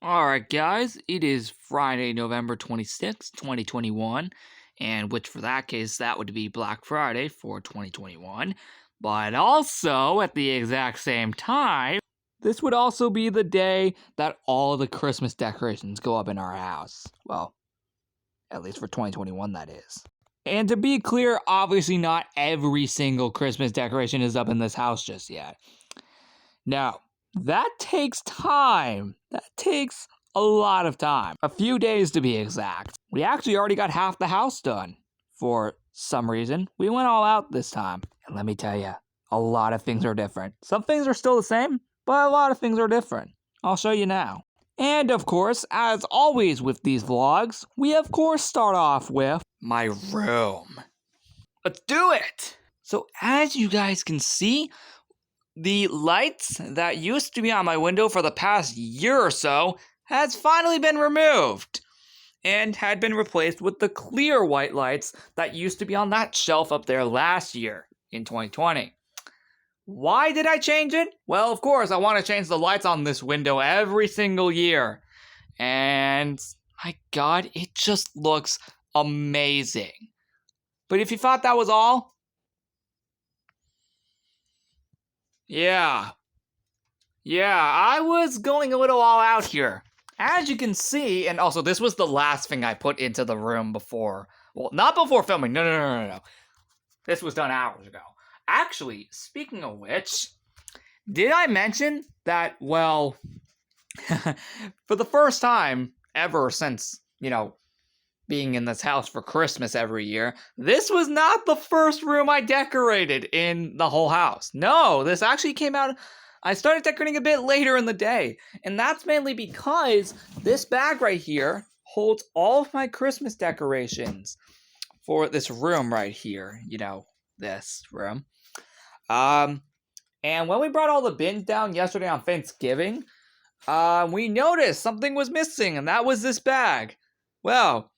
Alright, guys, it is Friday, November 26th, 2021, and which for that case, that would be Black Friday for 2021. But also, at the exact same time, this would also be the day that all of the Christmas decorations go up in our house. Well, at least for 2021, that is. And to be clear, obviously not every single Christmas decoration is up in this house just yet. Now, that takes time. That takes a lot of time. A few days to be exact. We actually already got half the house done. For some reason, we went all out this time. And let me tell you, a lot of things are different. Some things are still the same, but a lot of things are different. I'll show you now. And of course, as always with these vlogs, we of course start off with my room. Let's do it! So as you guys can see, the lights that used to be on my window for the past year or so has finally been removed and had been replaced with the clear white lights that used to be on that shelf up there last year in 2020. Why did I change it? Well, of course, I want to change the lights on this window every single year. And my God, it just looks amazing. But if you thought that was all, Yeah, I was going a little all out here. As you can see, and also this was the last thing I put into the room before. Well, not before filming. No. This was done hours ago. Actually, speaking of which, did I mention that, well, for the first time ever since, being in this house for Christmas every year, this was not the first room I decorated in the whole house. No, this actually came out, I started decorating a bit later in the day. And that's mainly because this bag right here holds all of my Christmas decorations for this room right here. This room. And when we brought all the bins down yesterday on Thanksgiving, we noticed something was missing, and that was this bag. Well,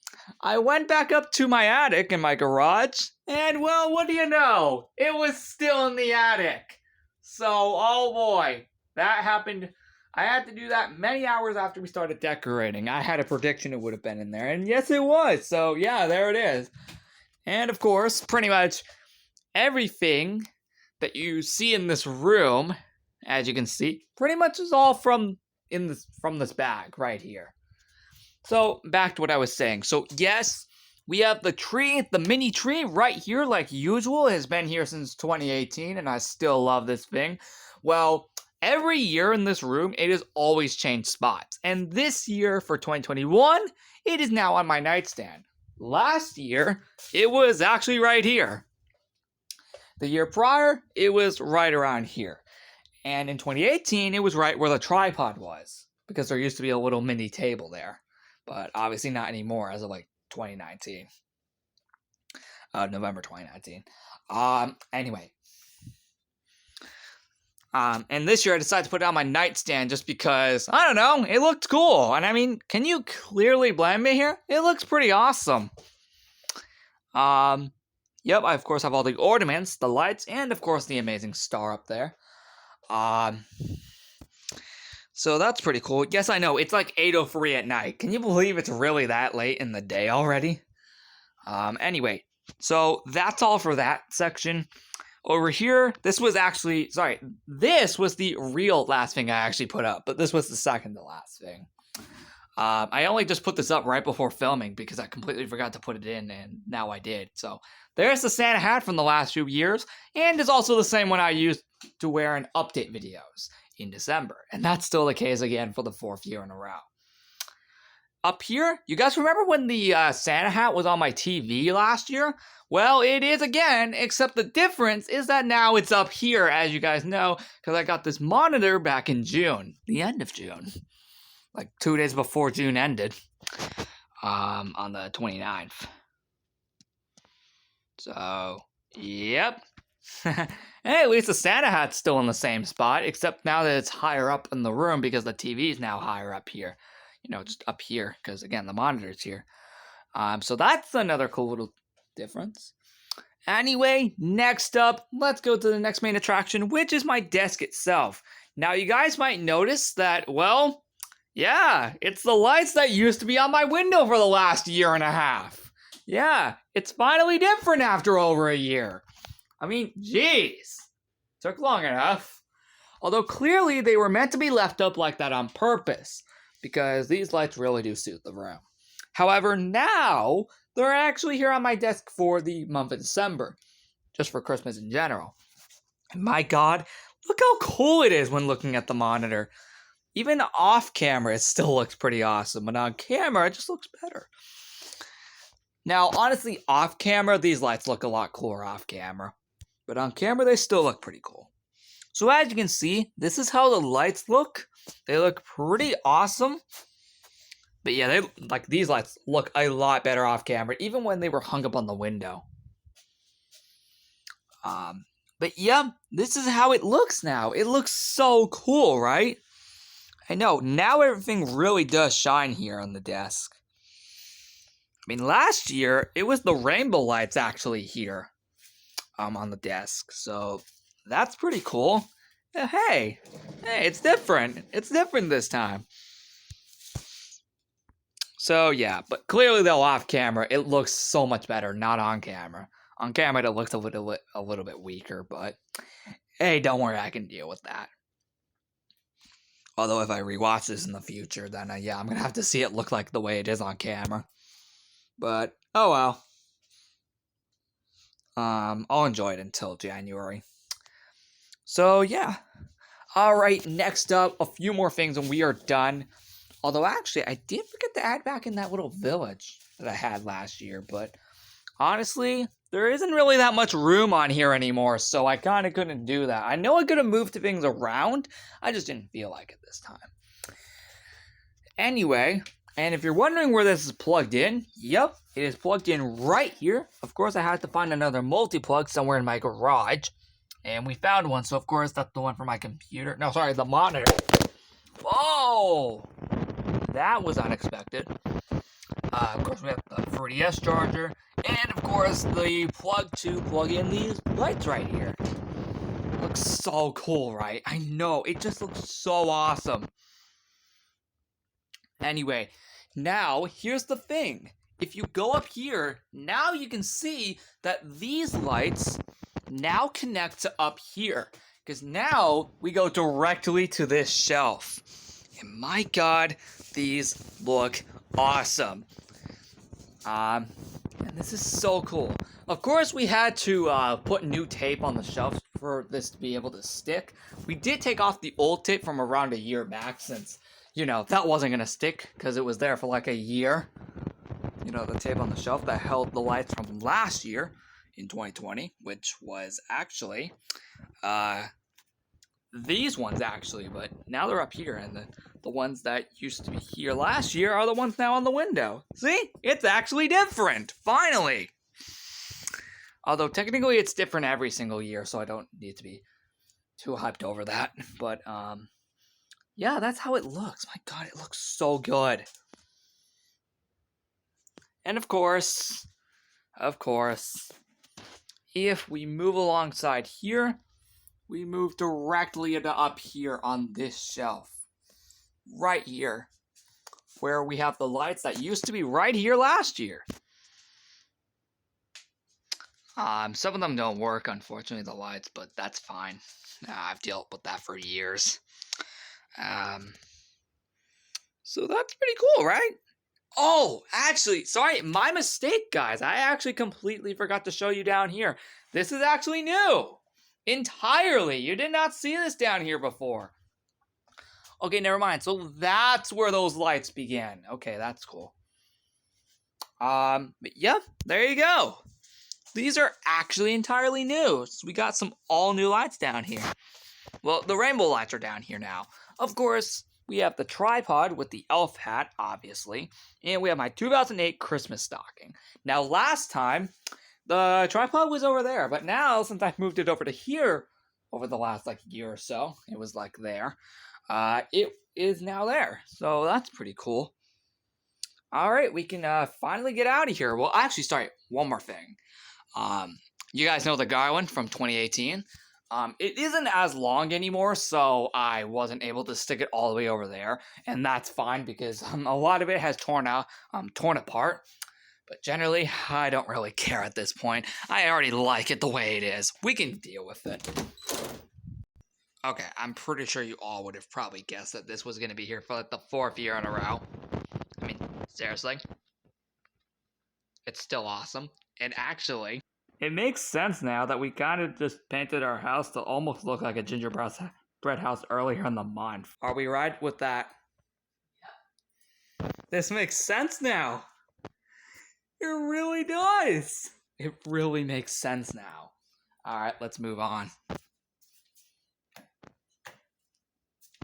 I went back up to my attic in my garage, and well, what do you know? It was still in the attic. So, oh boy, that happened. I had to do that many hours after we started decorating. I had a prediction it would have been in there, and yes, it was. So, yeah, there it is. And of course, pretty much everything that you see in this room, as you can see, pretty much is all from this bag right here. So, back to what I was saying. So, yes, we have the tree, the mini tree right here like usual. It has been here since 2018, and I still love this thing. Well, every year in this room, it has always changed spots. And this year, for 2021, it is now on my nightstand. Last year, it was actually right here. The year prior, it was right around here. And in 2018, it was right where the tripod was, because there used to be a little mini table there. But obviously not anymore as of like 2019. November 2019. Anyway. And this year I decided to put it on my nightstand just because, I don't know, it looked cool. And I mean, can you clearly blame me here? It looks pretty awesome. Yep, I of course have all the ornaments, the lights, and of course the amazing star up there. So that's pretty cool. Yes, I know, it's like 8:03 at night. Can you believe it's really that late in the day already? Anyway, so that's all for that section. Over here, this was the real last thing I actually put up, but this was the second to last thing. I only just put this up right before filming because I completely forgot to put it in, and now I did. So there's the Santa hat from the last few years, and it's also the same one I used to wear in update videos in December. And that's still the case again for the 4th year in a row. Up here, you guys remember when the Santa hat was on my TV last year? Well, it is again, except the difference is that now it's up here, as you guys know, because I got this monitor back in June, the end of June. Like 2 days before June ended, on the 29th. So, yep. Hey, at least the Santa hat's still in the same spot, except now that it's higher up in the room because the TV is now higher up here. Just up here, because again, the monitor's here. So that's another cool little difference. Anyway, next up, let's go to the next main attraction, which is my desk itself. Now, you guys might notice that, well, Yeah, it's the lights that used to be on my window for the last year and a half. Yeah, it's finally different after over a year. I mean, jeez. Took long enough. Although clearly they were meant to be left up like that on purpose, because these lights really do suit the room. However, now they're actually here on my desk for the month of December, just for Christmas in general. And my god, look how cool it is when looking at the monitor. Even off camera, it still looks pretty awesome, but on camera, it just looks better. Now, honestly, off camera, these lights look a lot cooler off camera, but on camera, they still look pretty cool. So as you can see, this is how the lights look. They look pretty awesome. But yeah, these lights look a lot better off camera, even when they were hung up on the window. But yeah, this is how it looks now. It looks so cool, right? I know, now everything really does shine here on the desk. I mean, last year, it was the rainbow lights actually here on the desk. So that's pretty cool. Hey, it's different. It's different this time. So yeah, but clearly though off camera, it looks so much better, not on camera. On camera, it looks a little bit weaker, but hey, don't worry, I can deal with that. Although if I rewatch this in the future, then yeah, I'm gonna have to see it look like the way it is on camera. But oh well. I'll enjoy it until January. So yeah. Alright, next up, a few more things and we are done. Although actually, I did forget to add back in that little village that I had last year, but honestly, there isn't really that much room on here anymore, so I kind of couldn't do that. I know I could have moved things around, I just didn't feel like it this time. Anyway, and if you're wondering where this is plugged in, yep, it is plugged in right here. Of course, I had to find another multi-plug somewhere in my garage, and we found one, so of course that's the one for my computer. No, sorry, the monitor. Whoa! That was unexpected. Of course, we have the 3DS charger, and of course, the plug to plug in these lights right here. Looks so cool, right? I know, it just looks so awesome. Anyway, now, here's the thing. If you go up here, now you can see that these lights now connect to up here. Because now, we go directly to this shelf. And my god, these look awesome. And this is so cool. Of course, we had to put new tape on the shelf for this to be able to stick. We did take off the old tape from around a year back since, you know, that wasn't going to stick because it was there for like a year. You know, the tape on the shelf that held the lights from last year in 2020, which was actually these ones actually, but now they're up here, and the ones that used to be here last year are the ones now on the window. See? It's actually different! Finally! Although technically it's different every single year, so I don't need to be too hyped over that. But, yeah, that's how it looks. My god, it looks so good. And of course, if we move alongside here, we move directly into up here on this shelf. Right here. Where we have the lights that used to be right here last year. Some of them don't work, unfortunately, the lights, but that's fine. I've dealt with that for years. So that's pretty cool, right? Oh, actually, sorry, my mistake, guys. I actually completely forgot to show you down here. This is actually new. Entirely. You did not see this down here before. Okay, never mind. So that's where those lights began. Okay, that's cool. But yep, there you go. These are actually entirely new. So we got some all new lights down here. Well, the rainbow lights are down here now. Of course, we have the tripod with the elf hat, obviously. And we have my 2008 Christmas stocking. Now, last time, the tripod was over there. But now, since I've moved it over to here over the last, year or so, it was, there. It is now there. So that's pretty cool. Alright, we can finally get out of here. Well, actually, sorry, one more thing. You guys know the Garland from 2018? It isn't as long anymore, so I wasn't able to stick it all the way over there, and that's fine because a lot of it has torn apart. But generally, I don't really care at this point. I already like it the way it is. We can deal with it. Okay, I'm pretty sure you all would have probably guessed that this was going to be here for like the 4th year in a row. I mean, seriously. It's still awesome. And actually, it makes sense now that we kind of just painted our house to almost look like a gingerbread house earlier in the month. Are we right with that? Yeah. This makes sense now. It really does. It really makes sense now. Alright, let's move on.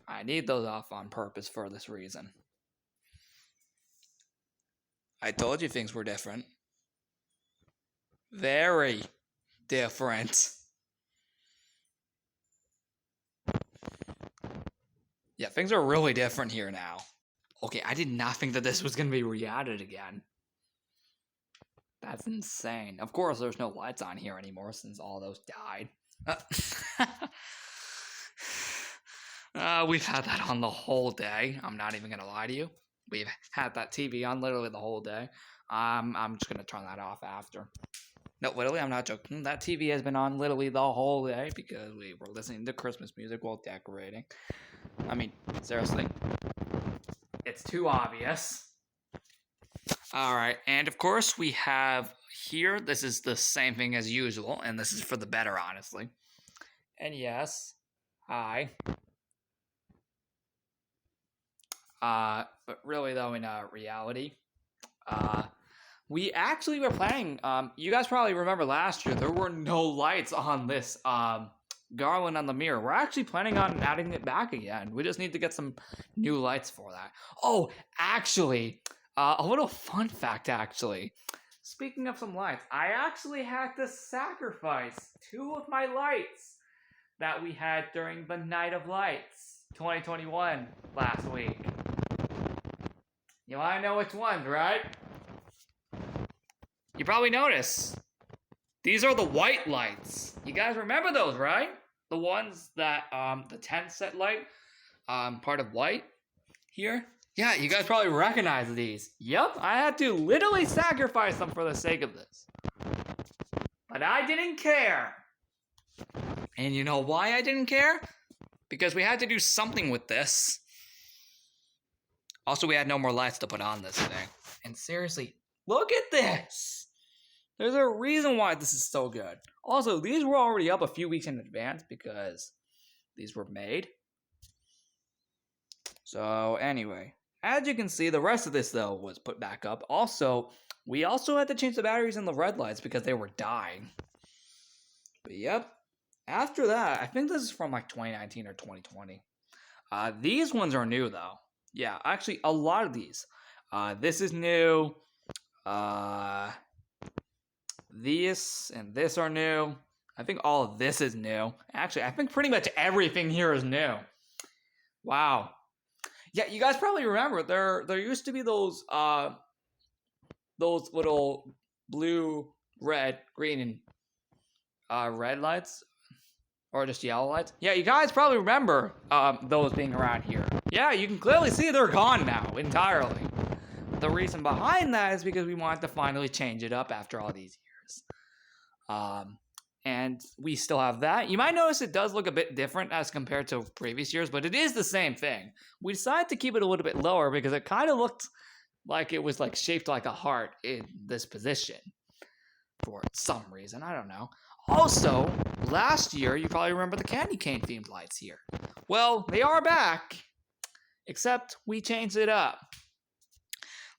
I need those off on purpose for this reason. I told you things were different. Very different. Yeah, things are really different here now. Okay, I did not think that this was going to be re-added again. That's insane. Of course, there's no lights on here anymore since all those died. We've had that on the whole day. I'm not even going to lie to you. We've had that TV on literally the whole day. I'm just going to turn that off after. No, literally, I'm not joking. That TV has been on literally the whole day because we were listening to Christmas music while decorating. I mean, seriously. It's too obvious. Alright, and of course we have here, this is the same thing as usual, and this is for the better, honestly. And yes, hi. But really though, in reality, we actually were planning, you guys probably remember last year, there were no lights on this, garland on the mirror. We're actually planning on adding it back again. We just need to get some new lights for that. Oh, actually, a little fun fact, actually. Speaking of some lights, I actually had to sacrifice 2 of my lights that we had during the Night of Lights 2021 last week. You want to know which ones, right? You probably noticed. These are the white lights. You guys remember those, right? The ones that, the 10 set light, part of white here. Yeah, you guys probably recognize these. Yep, I had to literally sacrifice them for the sake of this. But I didn't care. And you know why I didn't care? Because we had to do something with this. Also, we had no more lights to put on this thing. And seriously, look at this! There's a reason why this is so good. Also, these were already up a few weeks in advance because these were made. So, anyway. As you can see, the rest of this, though, was put back up. Also, we also had to change the batteries in the red lights because they were dying. But, yep. After that, I think this is from, like, 2019 or 2020. These ones are new, though. Yeah, actually, a lot of these. This is new. These and this are new. I think all of this is new. Actually, I think pretty much everything here is new. Wow. Yeah, you guys probably remember there used to be those little blue, red, green, and red lights, or just yellow lights. Yeah, you guys probably remember those being around here. Yeah, you can clearly see they're gone now entirely. The reason behind that is because we wanted to finally change it up after all these years. And we still have that. You might notice it does look a bit different as compared to previous years, but it is the same thing. We decided to keep it a little bit lower because it kind of looked like it was like shaped like a heart in this position for some reason. I don't know. Also, last year, you probably remember the candy cane themed lights here. Well, they are back, except we changed it up.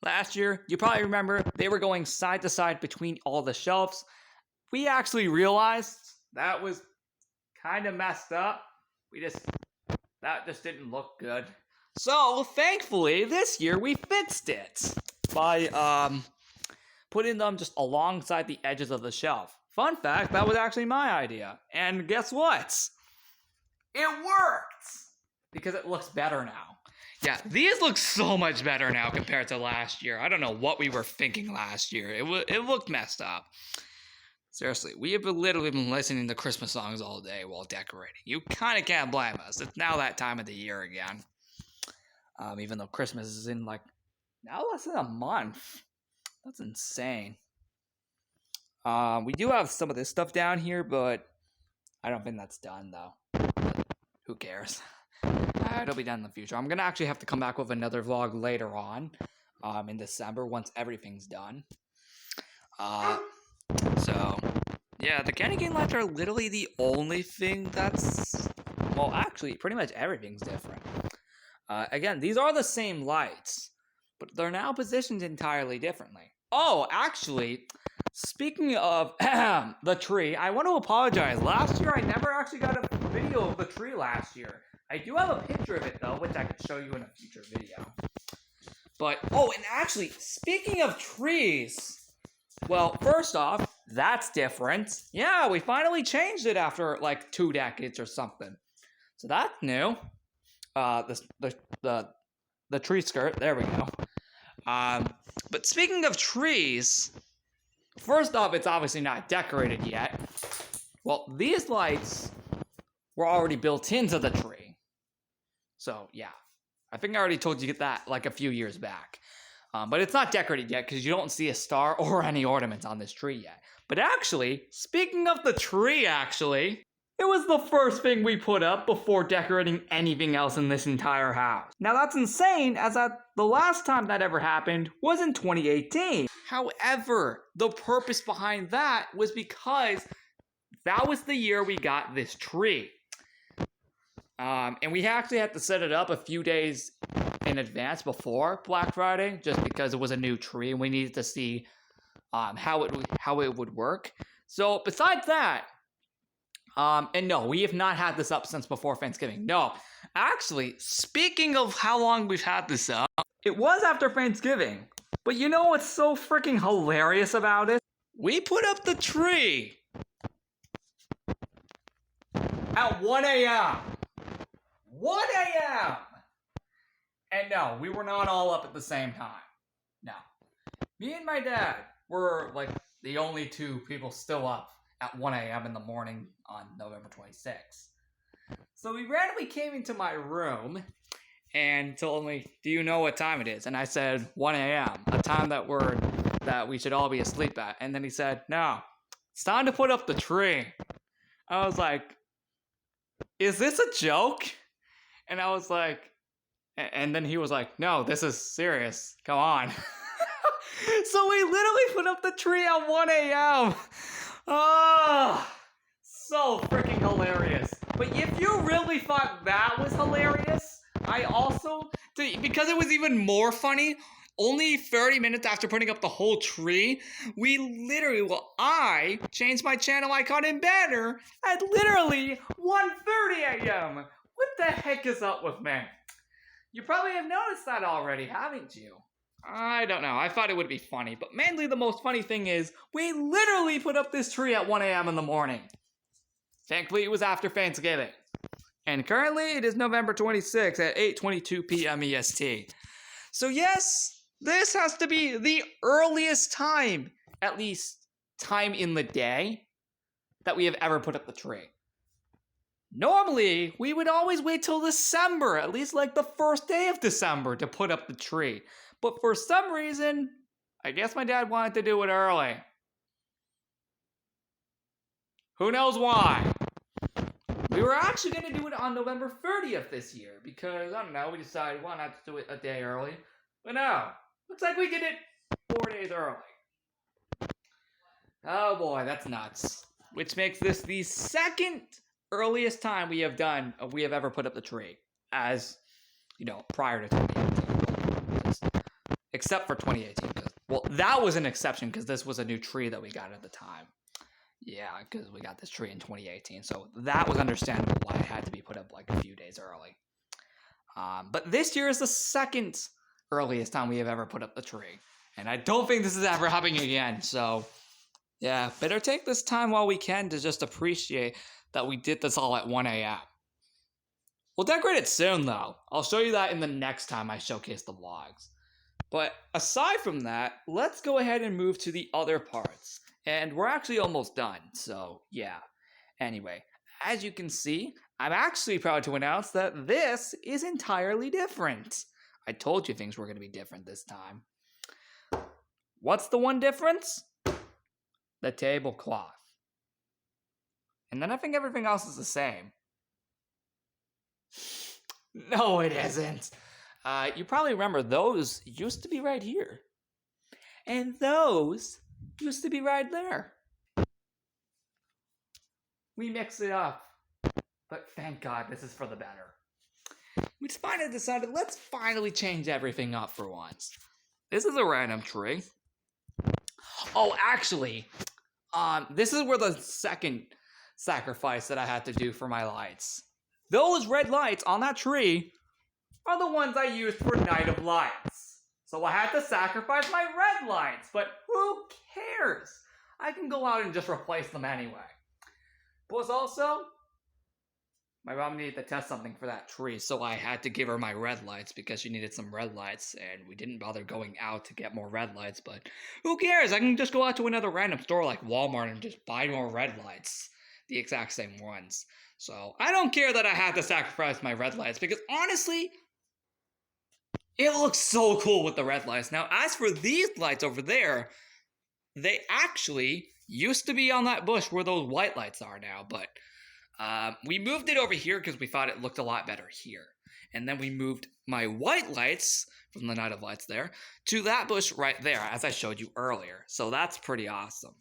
Last year, you probably remember they were going side to side between all the shelves. We actually realized that was kind of messed up. That just didn't look good. So, thankfully, this year we fixed it by putting them just alongside the edges of the shelf. Fun fact, that was actually my idea. And guess what? It worked! Because it looks better now. Yeah, these look so much better now compared to last year. I don't know what we were thinking last year. It looked messed up. Seriously, we have literally been listening to Christmas songs all day while decorating. You kind of can't blame us. It's now that time of the year again. Even though Christmas is in like now less than a month. That's insane. We do have some of this stuff down here, but I don't think that's done though. But who cares? It'll be done in the future. I'm gonna actually have to come back with another vlog later on, in December once everything's done. So yeah, the candy cane lights are literally the only thing that's, well, actually, pretty much everything's different. Again, these are the same lights, but they're now positioned entirely differently. Oh, actually, speaking of the tree, I want to apologize. Last year, I never actually got a video of the tree last year. I do have a picture of it, though, which I could show you in a future video. But, oh, and actually, speaking of trees, well, first off, that's different. Yeah, we finally changed it after, like, 2 decades or something. So that's new. The tree skirt, there we go. But speaking of trees, first off, it's obviously not decorated yet. Well, these lights were already built into the tree. So, yeah. I think I already told you that like a few years back. But it's not decorated yet because you don't see a star or any ornaments on this tree yet. But actually, speaking of the tree, actually, it was the first thing we put up before decorating anything else in this entire house. Now that's insane, as that the last time that ever happened was in 2018. However, the purpose behind that was because that was the year we got this tree. And we actually had to set it up a few days in advance before Black Friday, just because it was a new tree and we needed to see how it would work. So besides that, and no, we have not had this up since before Thanksgiving. No, actually, speaking of how long we've had this up, it was after Thanksgiving. But you know what's so freaking hilarious about it? We put up the tree at 1 a.m. 1 a.m. And no, we were not all up at the same time. No. Me and my dad were like the only 2 people still up at 1 a.m. in the morning on November 26th. So he randomly came into my room and told me, "Do you know what time it is?" And I said, 1 a.m., a time that we should all be asleep at. And then he said, "No, it's time to put up the tree." I was like, "Is this a joke?" And I was like, and then he was like, "No, this is serious. Come on." So we literally put up the tree at 1 a.m. Oh, so freaking hilarious. But if you really thought that was hilarious, I also, because it was even more funny, only 30 minutes after putting up the whole tree, I changed my channel icon and banner at literally 1:30 a.m. What the heck is up with me? You probably have noticed that already, haven't you? I don't know. I thought it would be funny, but mainly the most funny thing is we literally put up this tree at 1 a.m. in the morning. Thankfully, it was after Thanksgiving. And currently, it is November 26th at 8:22 p.m. EST. So yes, this has to be the earliest time, at least time in the day, that we have ever put up the tree. Normally, we would always wait till December, at least like the first day of December, to put up the tree. But for some reason, I guess my dad wanted to do it early. Who knows why? We were actually going to do it on November 30th this year because, I don't know, we decided why not to do it a day early. But no, looks like we did it 4 days early. Oh boy, that's nuts. Which makes this the second earliest time we have ever put up the tree, as, you know, prior to 2018. Except for 2018. Well, that was an exception because this was a new tree that we got at the time. Yeah, because we got this tree in 2018. So that was understandable why it had to be put up like a few days early. But this year is the second earliest time we have ever put up the tree. And I don't think this is ever happening again. So, yeah, better take this time while we can to just appreciate that we did this all at 1 a.m. We'll decorate it soon, though. I'll show you that in the next time I showcase the vlogs. But aside from that, let's go ahead and move to the other parts. And we're actually almost done, so yeah. Anyway, as you can see, I'm actually proud to announce that this is entirely different. I told you things were going to be different this time. What's the one difference? The tablecloth. And then I think everything else is the same. No, it isn't. You probably remember those used to be right here. And those used to be right there. We mix it up. But thank God this is for the better. We just finally decided, let's finally change everything up for once. This is a random tree. Oh, actually, this is where the second sacrifice that I had to do for my lights. Those red lights on that tree are the ones I used for Night of Lights. So I had to sacrifice my red lights, but who cares? I can go out and just replace them anyway. Plus also, my mom needed to test something for that tree, so I had to give her my red lights because she needed some red lights, and we didn't bother going out to get more red lights, but who cares? I can just go out to another random store like Walmart and just buy more red lights. The exact same ones. So I don't care that I had to sacrifice my red lights because honestly, it looks so cool with the red lights. Now, as for these lights over there, they actually used to be on that bush where those white lights are now, but we moved it over here because we thought it looked a lot better here. And then we moved my white lights from the Night of Lights there to that bush right there, as I showed you earlier. So that's pretty awesome.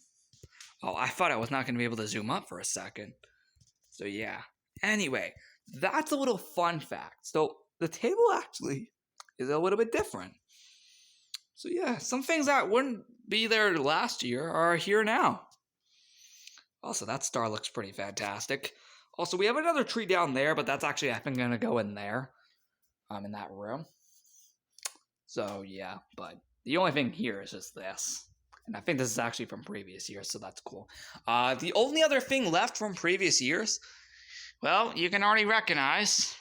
Oh, I thought I was not going to be able to zoom up for a second. So yeah. Anyway, that's a little fun fact. So the table actually is a little bit different. So yeah, some things that wouldn't be there last year are here now. Also, that star looks pretty fantastic. Also, we have another tree down there, but that's actually, I think, going to go in there. In that room. So, yeah, but the only thing here is just this. And I think this is actually from previous years, so that's cool. The only other thing left from previous years, well, you can already recognize.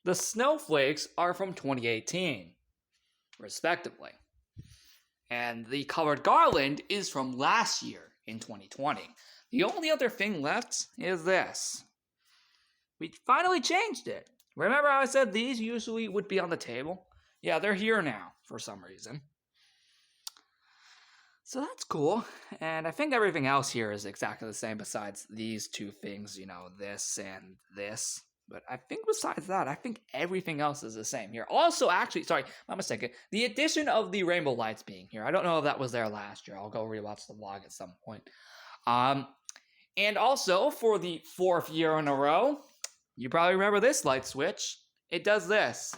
The snowflakes are from 2018, respectively. And the colored garland is from last year in 2020. The only other thing left is this. We finally changed it. Remember how I said these usually would be on the table? Yeah, they're here now for some reason. So that's cool. And I think everything else here is exactly the same besides these two things, you know, this and this. But I think besides that, I think everything else is the same here. Also, actually, sorry, my mistake. The addition of the rainbow lights being here. I don't know if that was there last year. I'll go rewatch the vlog at some point. And also, for the 4th year in a row, you probably remember this light switch. It does this.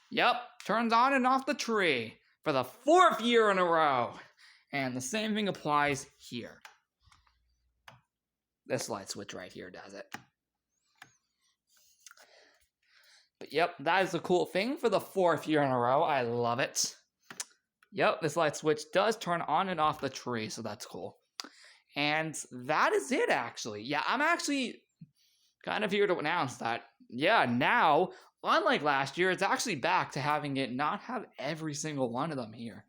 Yep, turns on and off the tree for the 4th year in a row. And the same thing applies here. This light switch right here does it. But yep, that is a cool thing for the 4th year in a row. I love it. Yep, this light switch does turn on and off the tree, so that's cool. And that is it, actually. Yeah, I'm actually kind of here to announce that, yeah, now, unlike last year, it's actually back to having it not have every single one of them here.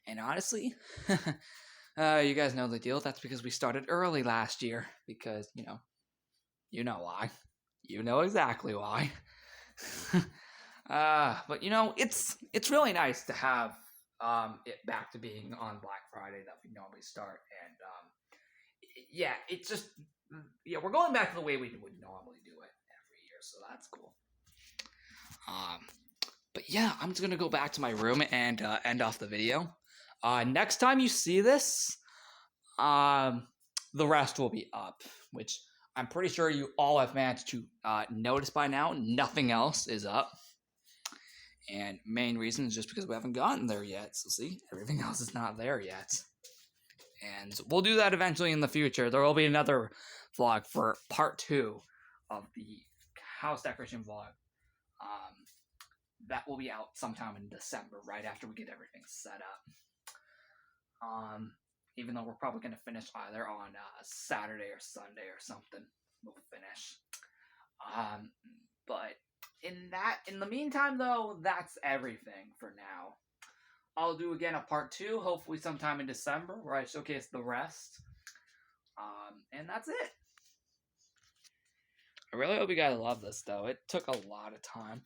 And honestly, you guys know the deal. That's because we started early last year. Because, you know why. You know exactly why. But you know, it's really nice to have it back to being on Black Friday that we normally start, and yeah, it's just we're going back to the way we would normally do it every year, so that's cool. But yeah, I'm just gonna go back to my room and end off the video. Next time you see this, the rest will be up, which I'm pretty sure you all have managed to notice by now. Nothing else is up. And main reason is just because we haven't gotten there yet. So see, everything else is not there yet. And we'll do that eventually in the future. There will be another vlog for part 2 of the house decoration vlog. That will be out sometime in December, right after we get everything set up. Even though we're probably gonna finish either on Saturday or Sunday or something. We'll finish. But in the meantime, though, that's everything for now. I'll do again a part 2, hopefully sometime in December, where I showcase the rest. And that's it. I really hope you guys love this, though. It took a lot of time.